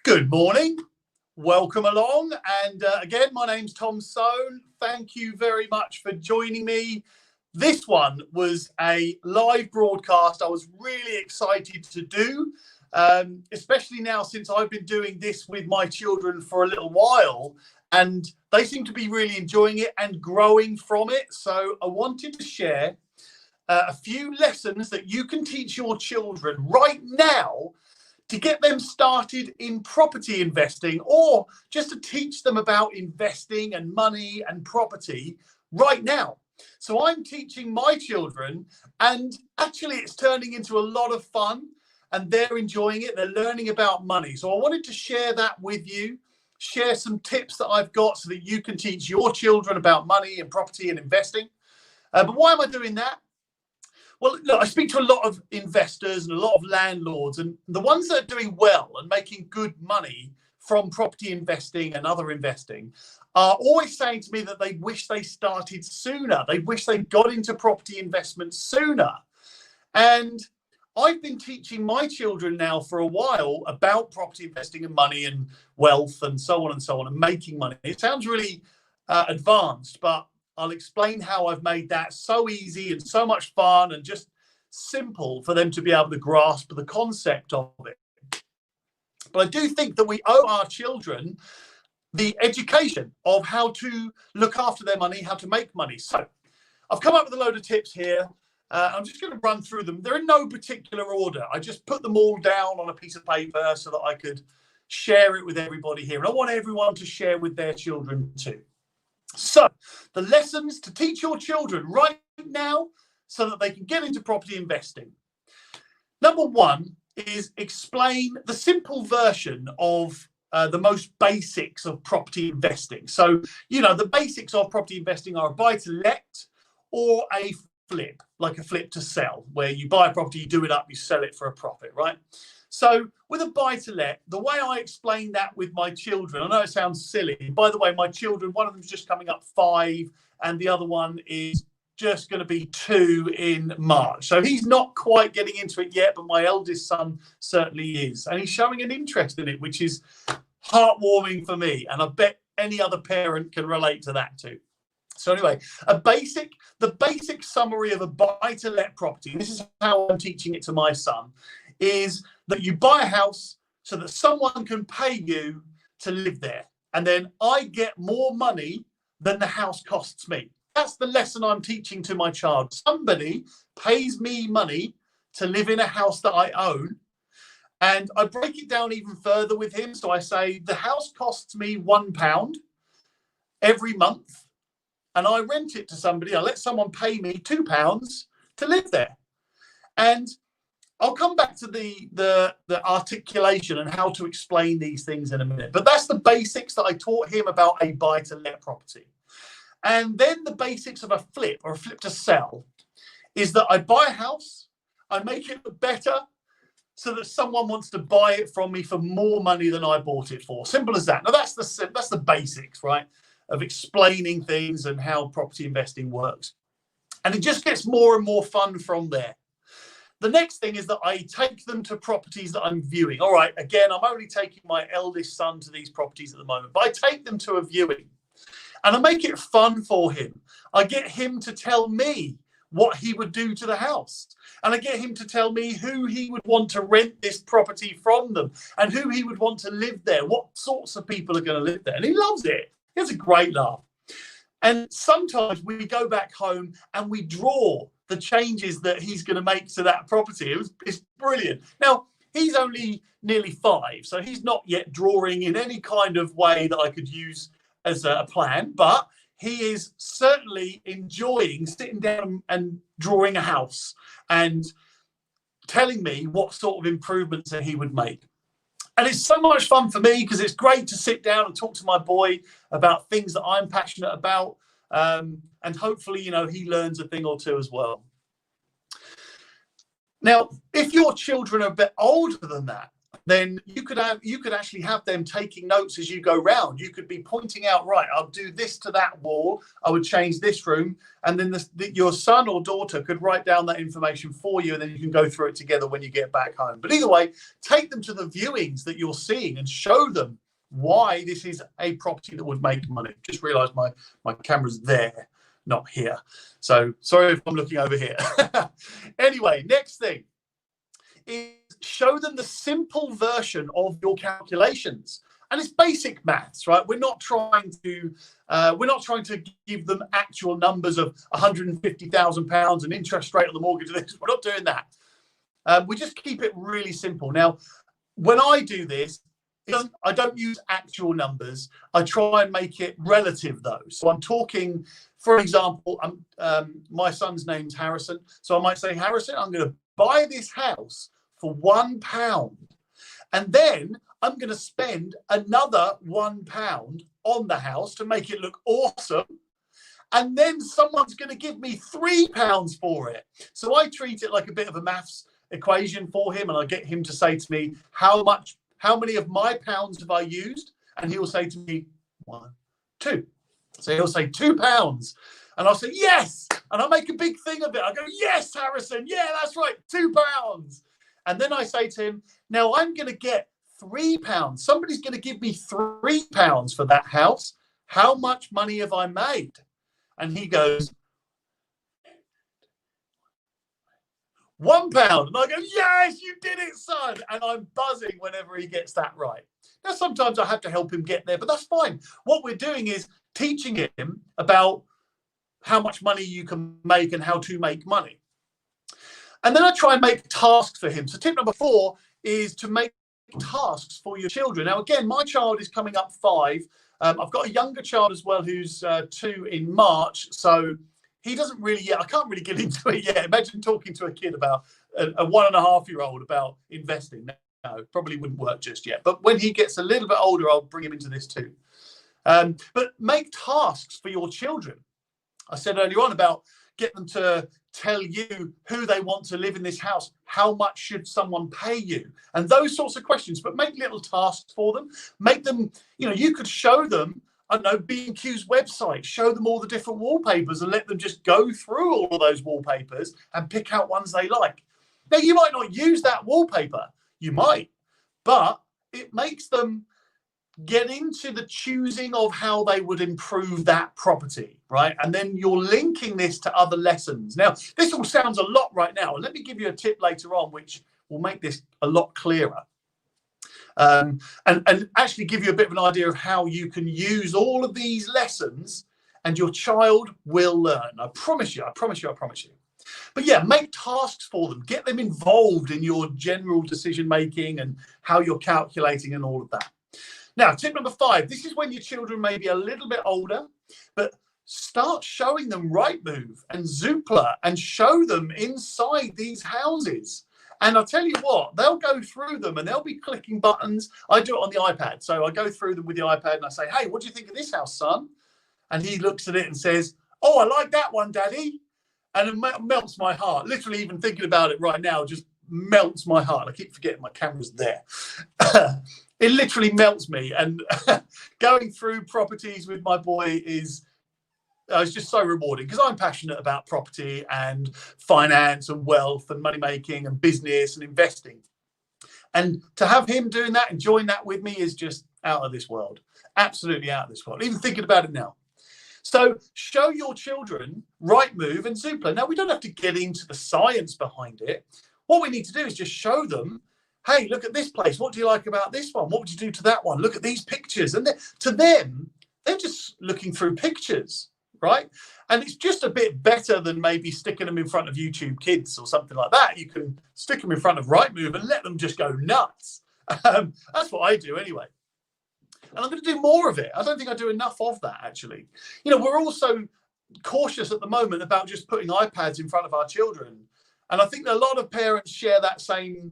Good morning. Welcome along. And again, my name's Tom Soane. Thank you very much for joining me. This one was a live broadcast I was really excited to do, especially now since I've been doing this with my children for a little while, and they seem to be really enjoying it and growing from it. So I wanted to share a few lessons that you can teach your children right now to get them started in property investing, or just to teach them about investing and money and property right now. So I'm teaching my children, and actually it's turning into a lot of fun and they're enjoying it. They're learning about money. So I wanted to share that with you, share some tips that I've got so that you can teach your children about money and property and investing. But why am I doing that? Well, look, I speak to a lot of investors and a lot of landlords, and the ones that are doing well and making good money from property investing and other investing are always saying to me that they wish they started sooner. They wish they got into property investment sooner. And I've been teaching my children now for a while about property investing and money and wealth and so on, and making money. It sounds really advanced, but I'll explain how I've made that so easy and so much fun and just simple for them to be able to grasp the concept of it. But I do think that we owe our children the education of how to look after their money, how to make money. So I've come up with a load of tips here. I'm just going to run through them. They're in no particular order. I just put them all down on a piece of paper so that I could share it with everybody here. And I want everyone to share with their children too. So the lessons to teach your children right now so that they can get into property investing. Number one is explain the simple version of the most basics of property investing. So, the basics of property investing are a buy to let or a flip, like a flip to sell, where you buy a property, you do it up, you sell it for a profit, right? So with a buy-to-let, the way I explain that with my children, I know it sounds silly. By the way, my children, one of them's just coming up 5 and the other one is just going to be 2 in March. So he's not quite getting into it yet, but my eldest son certainly is. And he's showing an interest in it, which is heartwarming for me. And I bet any other parent can relate to that too. So anyway, the basic summary of a buy-to-let property, this is how I'm teaching it to my son, is that you buy a house so that someone can pay you to live there. And then I get more money than the house costs me. That's the lesson I'm teaching to my child. Somebody pays me money to live in a house that I own. And I break it down even further with him. So I say, the house costs me £1 every month. And I rent it to somebody. I let someone pay me £2 to live there. And I'll come back to the articulation and how to explain these things in a minute. But that's the basics that I taught him about a buy-to-let property. And then the basics of a flip or a flip to sell is that I buy a house, I make it look better so that someone wants to buy it from me for more money than I bought it for. Simple as that. Now, that's the basics, right, of explaining things and how property investing works. And it just gets more and more fun from there. The next thing is that I take them to properties that I'm viewing. All right, again, I'm only taking my eldest son to these properties at the moment, but I take them to a viewing and I make it fun for him. I get him to tell me what he would do to the house. And I get him to tell me who he would want to rent this property from them and who he would want to live there, what sorts of people are going to live there. And he loves it. He has a great laugh. And sometimes we go back home and we draw the changes that he's going to make to that property. It's brilliant. Now, he's only nearly 5, so he's not yet drawing in any kind of way that I could use as a plan, but he is certainly enjoying sitting down and drawing a house and telling me what sort of improvements that he would make. And it's so much fun for me because it's great to sit down and talk to my boy about things that I'm passionate about. And hopefully, he learns a thing or two as well. Now, if your children are a bit older than that, then you could actually have them taking notes as you go round. You could be pointing out, right, I'll do this to that wall, I would change this room, and then your son or daughter could write down that information for you, and then you can go through it together when you get back home. But either way, take them to the viewings that you're seeing and show them why this is a property that would make money. Just realised my camera's there, not here. So sorry if I'm looking over here. Anyway, next thing is show them the simple version of your calculations. And it's basic maths, right? We're not trying to give them actual numbers of £150,000 and interest rate on the mortgage. We're not doing that. We just keep it really simple. Now, when I do this, I don't use actual numbers. I try and make it relative, though. So I'm talking, for example, my son's name's Harrison. So I might say, Harrison, I'm going to buy this house for £1, and then I'm going to spend another £1 on the house to make it look awesome. And then someone's going to give me £3 for it. So I treat it like a bit of a maths equation for him, and I get him to say to me, how many of my pounds have I used? And he'll say to me, 1, 2. So he'll say £2. And I'll say, yes. And I make a big thing of it. I go, yes, Harrison. Yeah, that's right. £2. And then I say to him, now I'm going to get £3. Somebody's going to give me £3 for that house. How much money have I made? And he goes, £1. And I go, yes, you did it, son. And I'm buzzing whenever he gets that right. Now, sometimes I have to help him get there, but that's fine. What we're doing is teaching him about how much money you can make and how to make money. And then I try and make tasks for him. So tip number 4 is to make tasks for your children. Now, again, my child is coming up 5. I've got a younger child as well who's 2 in March. So he doesn't really yet. I can't really get into it yet. Imagine talking to a kid about a 1.5-year-old about investing. No, probably wouldn't work just yet. But when he gets a little bit older, I'll bring him into this too. But make tasks for your children. I said earlier on about get them to tell you who they want to live in this house. How much should someone pay you? And those sorts of questions, but make little tasks for them. Make them, you could show them, I don't know, B&Q's website, show them all the different wallpapers and let them just go through all of those wallpapers and pick out ones they like. Now, you might not use that wallpaper. You might, but it makes them get into the choosing of how they would improve that property, right? And then you're linking this to other lessons. Now, this all sounds a lot right now. And let me give you a tip later on, which will make this a lot clearer. And actually give you a bit of an idea of how you can use all of these lessons and your child will learn. I promise you. But yeah, make tasks for them. Get them involved in your general decision-making and how you're calculating and all of that. Now, tip number 5, this is when your children may be a little bit older, but start showing them Rightmove and Zoopla and show them inside these houses. And I'll tell you what, they'll go through them and they'll be clicking buttons. I do it on the iPad. So I go through them with the iPad and I say, hey, what do you think of this house, son? And he looks at it and says, oh, I like that one, Daddy. And it melts my heart. Literally, even thinking about it right now just melts my heart. I keep forgetting my camera's there. It literally melts me. And going through properties with my boy is it's just so rewarding because I'm passionate about property and finance and wealth and money making and business and investing. And to have him doing that, enjoying that with me is just out of this world. Absolutely out of this world. Even thinking about it now. So show your children Rightmove and Zoopla. Now, we don't have to get into the science behind it. What we need to do is just show them, hey, look at this place. What do you like about this one? What would you do to that one? Look at these pictures. And to them, they're just looking through pictures, right? And it's just a bit better than maybe sticking them in front of YouTube Kids or something like that. You can stick them in front of Rightmove and let them just go nuts. That's what I do anyway. And I'm going to do more of it. I don't think I do enough of that, actually. We're also cautious at the moment about just putting iPads in front of our children. And I think a lot of parents share that same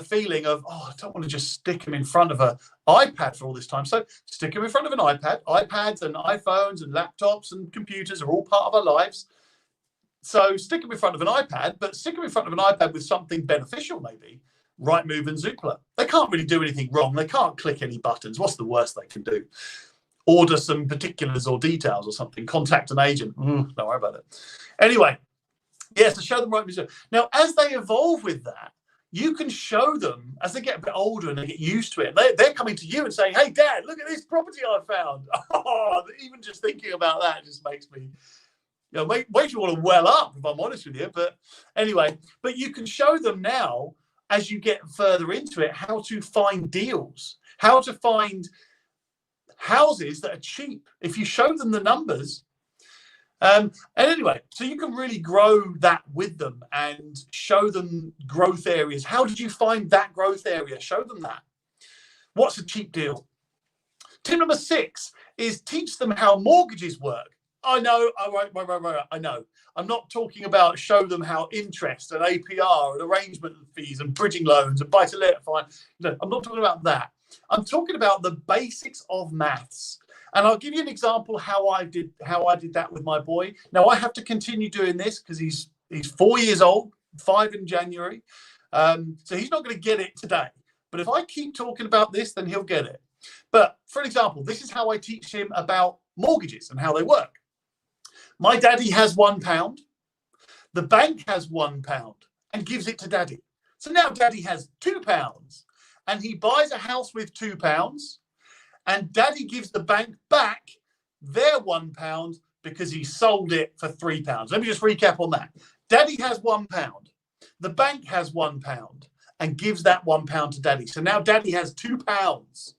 feeling of, oh, I don't want to just stick them in front of an iPad for all this time. So stick them in front of an iPad. iPads and iPhones and laptops and computers are all part of our lives. So stick them in front of an iPad, but stick them in front of an iPad with something beneficial, maybe. Rightmove and Zoopla. They can't really do anything wrong. They can't click any buttons. What's the worst they can do? Order some particulars or details or something. Contact an agent. Don't worry about it. Anyway, yeah, so show them Rightmove. Now, as they evolve with that, you can show them as they get a bit older and they get used to it. They're coming to you and saying, "Hey, Dad, look at this property I found." Oh, even just thinking about that just makes me, makes you want to well up, if I'm honest with you. But anyway, but you can show them now, as you get further into it, how to find deals, how to find houses that are cheap. If you show them the numbers, and anyway, so you can really grow that with them and show them growth areas. How did you find that growth area? Show them that. What's a cheap deal? Tip number 6 is teach them how mortgages work. I know. I know. I'm not talking about show them how interest and APR and arrangement fees and bridging loans and buy-to-let. No, I'm not talking about that. I'm talking about the basics of maths. And I'll give you an example how I did that with my boy. Now I have to continue doing this because he's 4 years old, 5 in January. So he's not going to get it today. But if I keep talking about this, then he'll get it. But for example, this is how I teach him about mortgages and how they work. My daddy has £1. The bank has £1 and gives it to daddy. So now daddy has £2 and he buys a house with £2. And daddy gives the bank back their £1 because he sold it for £3. Let me just recap on that. Daddy has £1. The bank has £1 and gives that £1 to daddy. So now daddy has £2.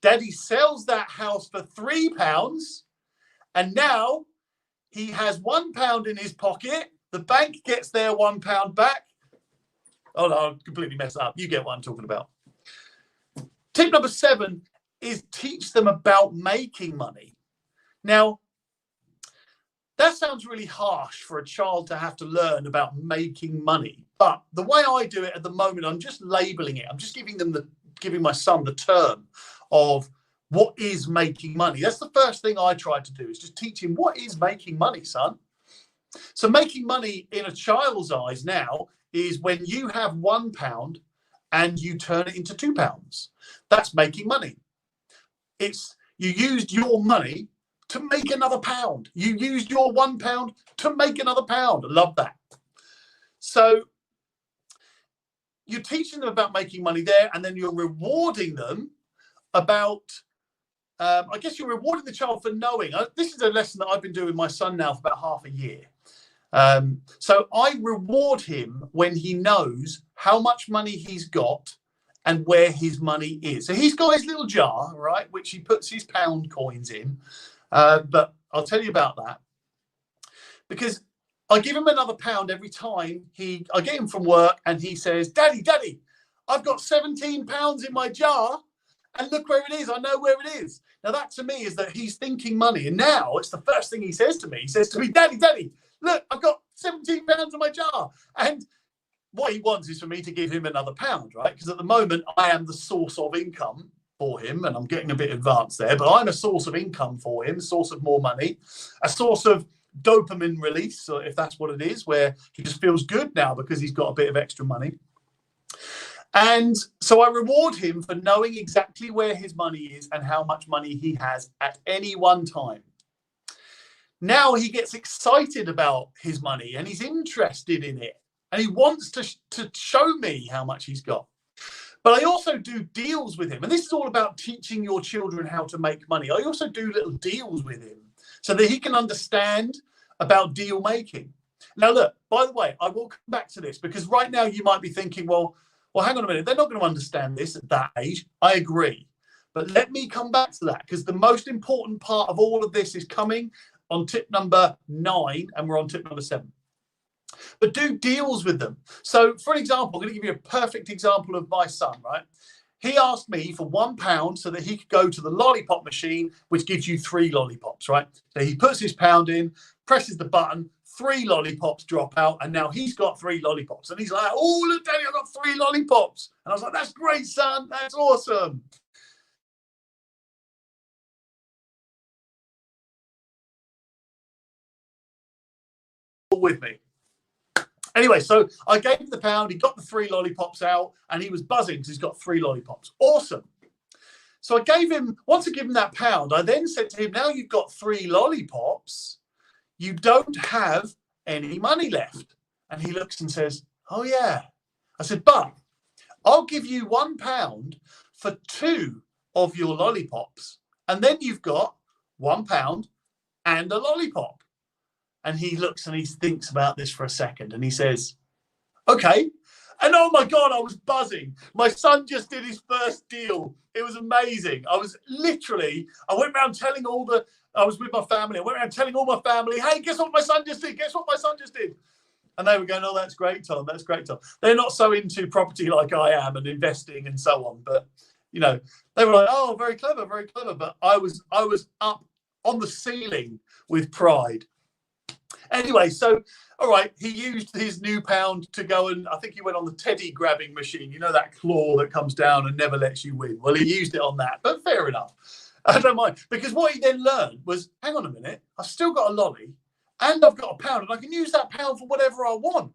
Daddy sells that house for £3. And now he has £1 in his pocket. The bank gets their £1 back. Oh, no, I completely messed up. You get what I'm talking about. Tip number 7 is teach them about making money. Now, that sounds really harsh for a child to have to learn about making money. But the way I do it at the moment, I'm just labeling it. I'm just giving my son the term of what is making money. That's the first thing I try to do, is just teach him what is making money, son. So making money in a child's eyes now is when you have £1 and you turn it into £2. That's making money. It's you used your money to make another pound. You used your £1 to make another pound. I love that. So you're teaching them about making money there, and then you're rewarding them about, I guess you're rewarding the child for knowing. This is a lesson that I've been doing with my son now for about half a year. So I reward him when he knows how much money he's got and where his money is. So he's got his little jar, right, which he puts his pound coins in. But I'll tell you about that, because I give him another pound every time I get him from work and he says, Daddy, I've got £17 in my jar and look where it is. I know where it is. Now that to me is that he's thinking money. And now it's the first thing he says to me. He says to me, Daddy, look, I've got £17 in my jar. And what he wants is for me to give him another pound, right? Because at the moment I am the source of income for him, and I'm getting a bit advanced there, but I'm a source of income for him, a source of more money, a source of dopamine release, or if that's what it is, where he just feels good now because he's got a bit of extra money. And so I reward him for knowing exactly where his money is and how much money he has at any one time. Now he gets excited about his money and he's interested in it. And he wants to show me how much he's got. But I also do deals with him. And this is all about teaching your children how to make money. I also do little deals with him so that he can understand about deal making. Now, look, by the way, I will come back to this because right now you might be thinking, well, hang on a minute. They're not going to understand this at that age. I agree. But let me come back to that, because the most important part of all of this is coming on tip number 9, and we're on tip number 7. But do deals with them. So, for example, I'm going to give you a perfect example of my son, right? He asked me for £1 so that he could go to the lollipop machine, which gives you 3 lollipops, right? So he puts his pound in, presses the button, 3 lollipops drop out, and now he's got 3 lollipops. And he's like, oh, look, Daddy, I've got 3 lollipops. And I was like, that's great, son. That's awesome. With me. Anyway, so I gave him the pound. He got the 3 lollipops out, and he was buzzing because he's got 3 lollipops. Awesome. So I gave him, once I gave him that pound, I then said to him, now you've got 3 lollipops, you don't have any money left. And he looks and says, oh yeah. I said, but I'll give you £1 for 2 of your lollipops. And then you've got £1 and a lollipop. And he looks and he thinks about this for a second and he says, okay. And oh my God, I was buzzing. My son just did his first deal. It was amazing. I went around telling I was with my family. I went around telling all my family, hey, guess what my son just did? Guess what my son just did? And they were going, oh, that's great, Tom. That's great, Tom. They're not so into property like I am and investing and so on. But, you know, they were like, oh, very clever, very clever. But I was up on the ceiling with pride. Anyway, so, all right, he used his new pound to go and I think he went on the teddy grabbing machine. You know, that claw that comes down and never lets you win. Well, he used it on that, but fair enough. I don't mind. Because what he then learned was, hang on a minute, I've still got a lolly and I've got a pound and I can use that pound for whatever I want.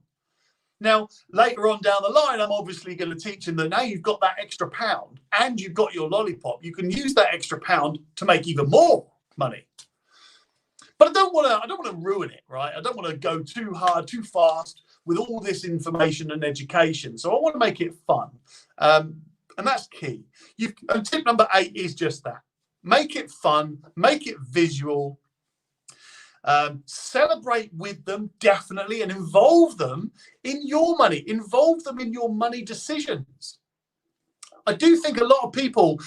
Now, later on down the line, I'm obviously going to teach him that now you've got that extra pound and you've got your lollipop, you can use that extra pound to make even more money. But I don't want to ruin it, right? I don't want to go too hard, too fast with all this information and education. So I want to make it fun. And that's key. And tip number 8 is just that. Make it fun, make it visual, celebrate with them, definitely, and involve them in your money, involve them in your money decisions. I do think a lot of people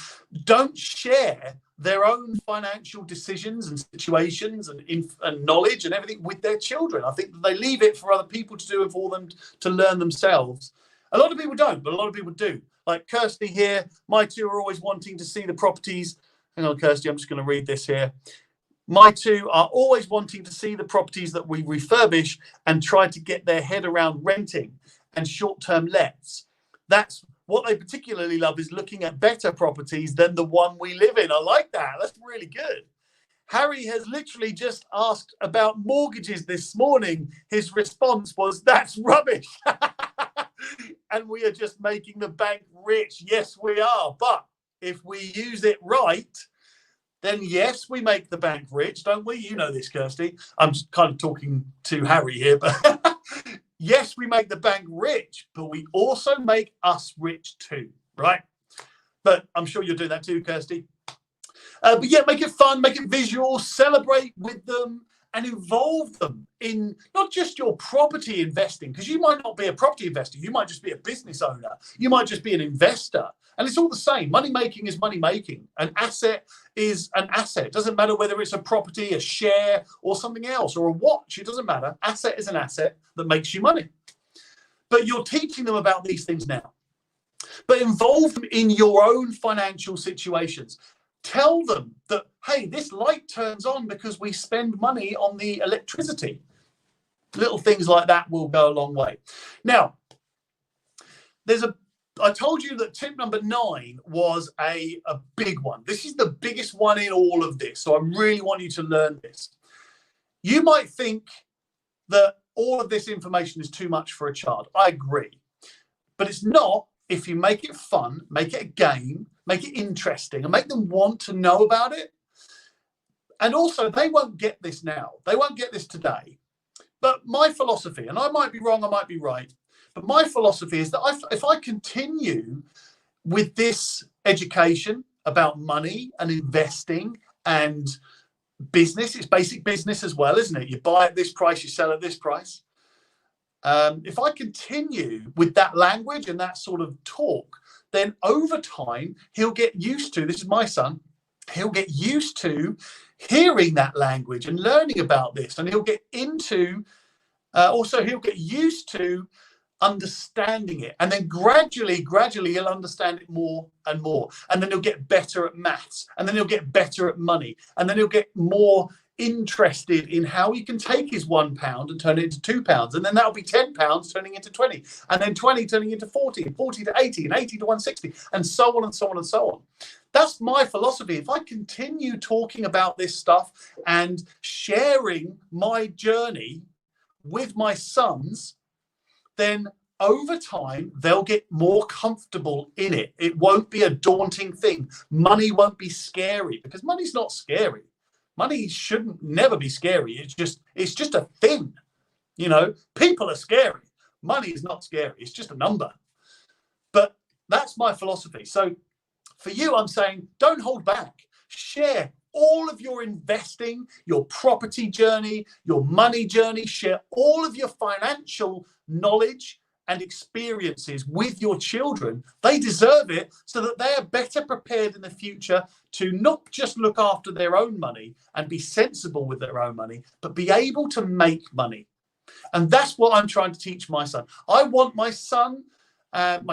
don't share their own financial decisions and situations and knowledge and everything with their children. I think that they leave it for other people to do and for them to learn themselves. A lot of people don't, but a lot of people do. Like Kirsty here, my 2 are always wanting to see the properties. Hang on, Kirsty, I'm just going to read this here. My 2 are always wanting to see the properties that we refurbish and try to get their head around renting and short-term lets. That's what they particularly love, is looking at better properties than the one we live in. I like that. That's really good. Harry has literally just asked about mortgages this morning. His response was, that's rubbish. And we are just making the bank rich. Yes, we are. But if we use it right, then yes, we make the bank rich, don't we? You know this, Kirsty. I'm kind of talking to Harry here, but yes, we make the bank rich, but we also make us rich too, right? But I'm sure you'll do that too, Kirsty. But yeah, make it fun, make it visual, celebrate with them and involve them in not just your property investing, because you might not be a property investor. You might just be a business owner. You might just be an investor. And it's all the same. Money making is money making. An asset is an asset. It doesn't matter whether it's a property, a share, or something else, or a watch. It doesn't matter. Asset is an asset that makes you money. But you're teaching them about these things now. But involve them in your own financial situations. Tell them that, hey, this light turns on because we spend money on the electricity. Little things like that will go a long way. Now, I told you that tip number 9 was a big one. This is the biggest one in all of this. So I really want you to learn this. You might think that all of this information is too much for a child. I agree. But it's not if you make it fun, make it a game, make it interesting, and make them want to know about it. And also, they won't get this now. They won't get this today. But my philosophy, and I might be wrong, I might be right, but my philosophy is that if I continue with this education about money and investing and business, it's basic business as well, isn't it? You buy at this price, you sell at this price. If I continue with that language and that sort of talk, then over time, he'll get used to, this is my son, he'll get used to hearing that language and learning about this. And he'll get into, he'll get used to understanding it. And then gradually, he'll understand it more and more. And then he'll get better at maths. And then he'll get better at money. And then he'll get more interested in how he can take his £1 and turn it into £2, and then that'll be £10 turning into 20, and then 20 turning into 40, and 40 to 80, and 80 to 160, and so on and so on and so on. That's my philosophy. If I continue talking about this stuff and sharing my journey with my sons, then over time, they'll get more comfortable in it. It won't be a daunting thing. Money won't be scary, because money's not scary. Money shouldn't never be scary. It's just a thing. You know, people are scary. Money is not scary. It's just a number. But that's my philosophy. So for you, I'm saying, don't hold back. Share all of your investing, your property journey, your money journey. Share all of your financial knowledge and experiences with your children. They deserve it, so that they are better prepared in the future to not just look after their own money and be sensible with their own money, but be able to make money. And that's what I'm trying to teach my son. I want my sons, I'm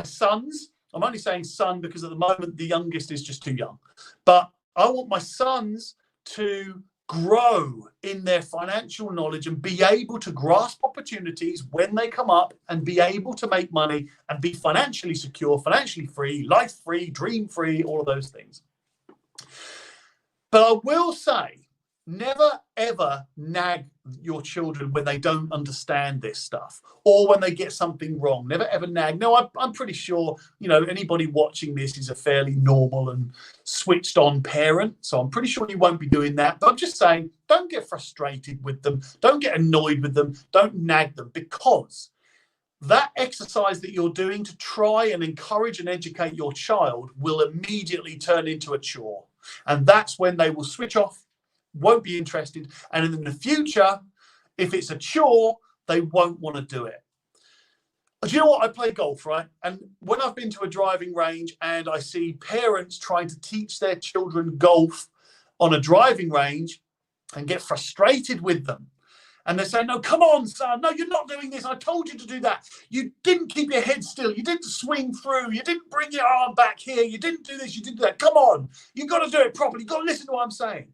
only saying son because at the moment the youngest is just too young, but I want my sons to grow in their financial knowledge and be able to grasp opportunities when they come up, and be able to make money and be financially secure, financially free, life free, dream free, all of those things. But I will say, never ever nag your children when they don't understand this stuff, or when they get something wrong. Never ever nag. No, I'm pretty sure, you know, anybody watching this is a fairly normal and switched on parent. So I'm pretty sure you won't be doing that. But I'm just saying, don't get frustrated with them. Don't get annoyed with them. Don't nag them, because that exercise that you're doing to try and encourage and educate your child will immediately turn into a chore. And that's when they will switch off, won't be interested, and in the future, if it's a chore, they won't want to do it. Do you know what? I play golf, right? And when I've been to a driving range and I see parents trying to teach their children golf on a driving range and get frustrated with them, and they say, no, come on, son, no, you're not doing this, I told you to do that, you didn't keep your head still, you didn't swing through, you didn't bring your arm back here, you didn't do this, you didn't do that, come on, you've got to do it properly, you've got to listen to what I'm saying.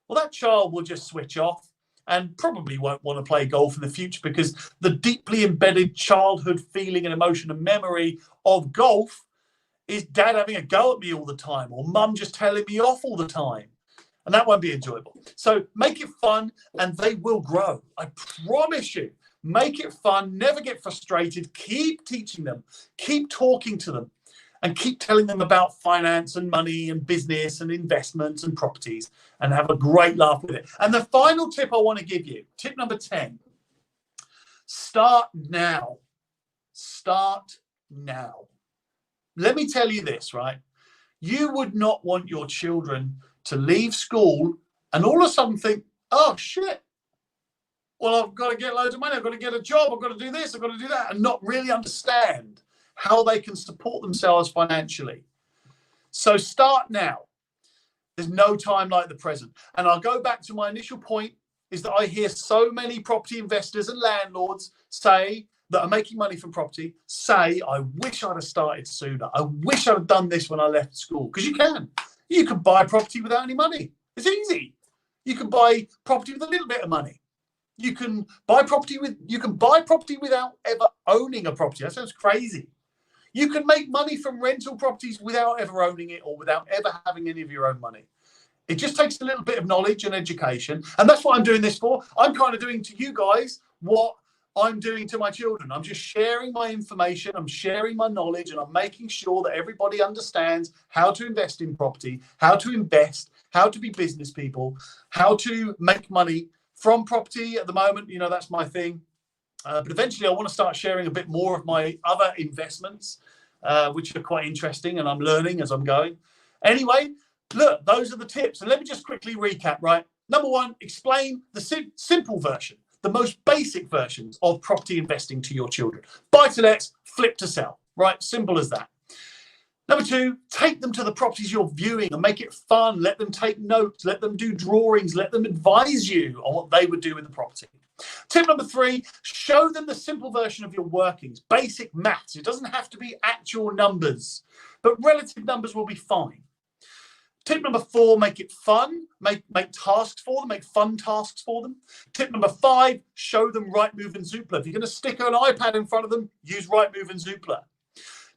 Well, that child will just switch off and probably won't want to play golf in the future, because the deeply embedded childhood feeling and emotion and memory of golf is dad having a go at me all the time, or mum just telling me off all the time. And that won't be enjoyable. So make it fun and they will grow. I promise you. Make it fun. Never get frustrated. Keep teaching them. Keep talking to them. And keep telling them about finance and money and business and investments and properties, and have a great laugh with it. And the final tip I want to give you, tip number 10, start now. Start now. Let me tell you this, right? You would not want your children to leave school and all of a sudden think, oh, shit, well, I've got to get loads of money. I've got to get a job. I've got to do this. I've got to do that. And not really understand how they can support themselves financially. So start now. There's no time like the present. And I'll go back to my initial point, is that I hear so many property investors and landlords say that are making money from property say, I wish I'd have started sooner. I wish I'd have done this when I left school. Because you can. You can buy property without any money. It's easy. You can buy property with a little bit of money. You can buy property without ever owning a property. That sounds crazy. You can make money from rental properties without ever owning it, or without ever having any of your own money. It just takes a little bit of knowledge and education. And that's what I'm doing this for. I'm kind of doing to you guys what I'm doing to my children. I'm just sharing my information. I'm sharing my knowledge, and I'm making sure that everybody understands how to invest in property, how to invest, how to be business people, how to make money from property. At the moment, you know, that's my thing. But eventually I want to start sharing a bit more of my other investments, which are quite interesting, and I'm learning as I'm going. Anyway, look, those are the tips. And let me just quickly recap, right? Number one, explain the simple version, the most basic versions of property investing to your children. Buy to let, flip to sell, right? Simple as that. Number two, take them to the properties you're viewing and make it fun. Let them take notes, let them do drawings, let them advise you on what they would do with the property. Tip number three, show them the simple version of your workings, basic maths. It doesn't have to be actual numbers, but relative numbers will be fine. Tip number four, make it fun. Make tasks for them, make fun tasks for them. Tip number five, show them Rightmove and Zoopla. If you're going to stick an iPad in front of them, use Rightmove and Zoopla.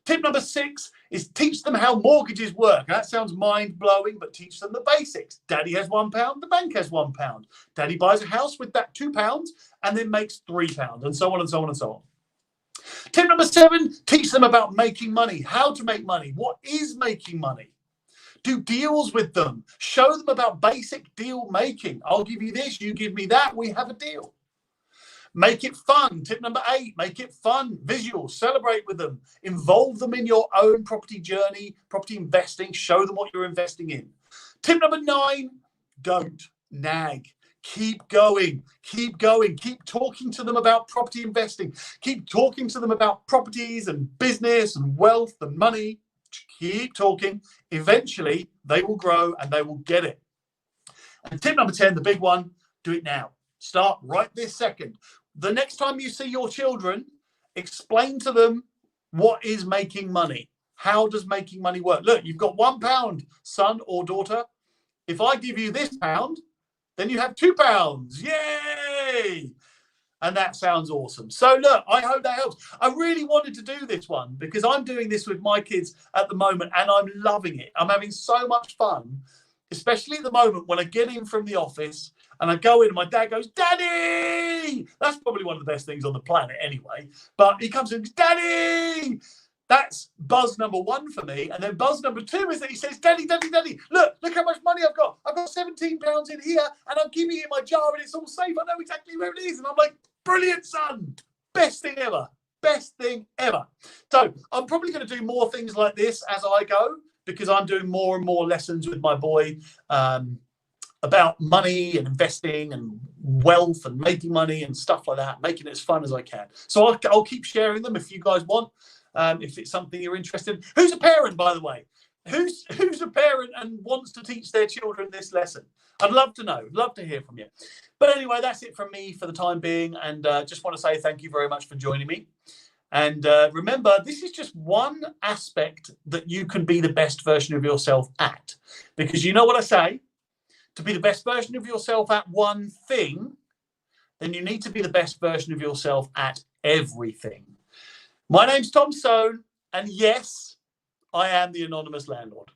Tip number six is teach them how mortgages work. That sounds mind-blowing, but teach them the basics. Daddy has £1, the bank has £1. Daddy buys a house with that £2 and then makes £3, and so on and so on and so on. Tip number 7, teach them about making money, how to make money, what is making money. Do deals with them. Show them about basic deal making. I'll give you this, you give me that, we have a deal. Make it fun. Tip number 8, make it fun, visual, celebrate with them, involve them in your own property journey, property investing, show them what you're investing in. Tip number 9, don't nag. Keep going, keep talking to them about property investing, keep talking to them about properties and business and wealth and money. Keep talking. Eventually, they will grow and they will get it. And tip number 10, the big one, do it now. Start right this second. The next time you see your children, explain to them what is making money. How does making money work? Look, you've got £1, son or daughter. If I give you this pound, then you have £2. Yay! And that sounds awesome. So look, I hope that helps. I really wanted to do this one because I'm doing this with my kids at the moment and I'm loving it. I'm having so much fun, especially at the moment when I get in from the office and I go in and my dad goes, Daddy! That's probably one of the best things on the planet anyway. But he comes in, Daddy! That's buzz number 1 for me. And then buzz number 2 is that he says, Daddy, Daddy, Daddy, look how much money I've got. I've got £17 in here and I'm keeping it in my jar and it's all safe. I know exactly where it is. And I'm like, brilliant, son. Best thing ever. Best thing ever. So I'm probably going to do more things like this as I go because I'm doing more and more lessons with my boy about money and investing and wealth and making money and stuff like that, making it as fun as I can. So I'll keep sharing them if you guys want. If it's something you're interested in. Who's a parent, by the way? Who's a parent and wants to teach their children this lesson? I'd love to know. Love to hear from you. But anyway, that's it from me for the time being. And just want to say thank you very much for joining me. And remember, this is just one aspect that you can be the best version of yourself at. Because you know what I say? To be the best version of yourself at one thing, then you need to be the best version of yourself at everything. My name's Tom Soane, and yes, I am the Anonymous Landlord.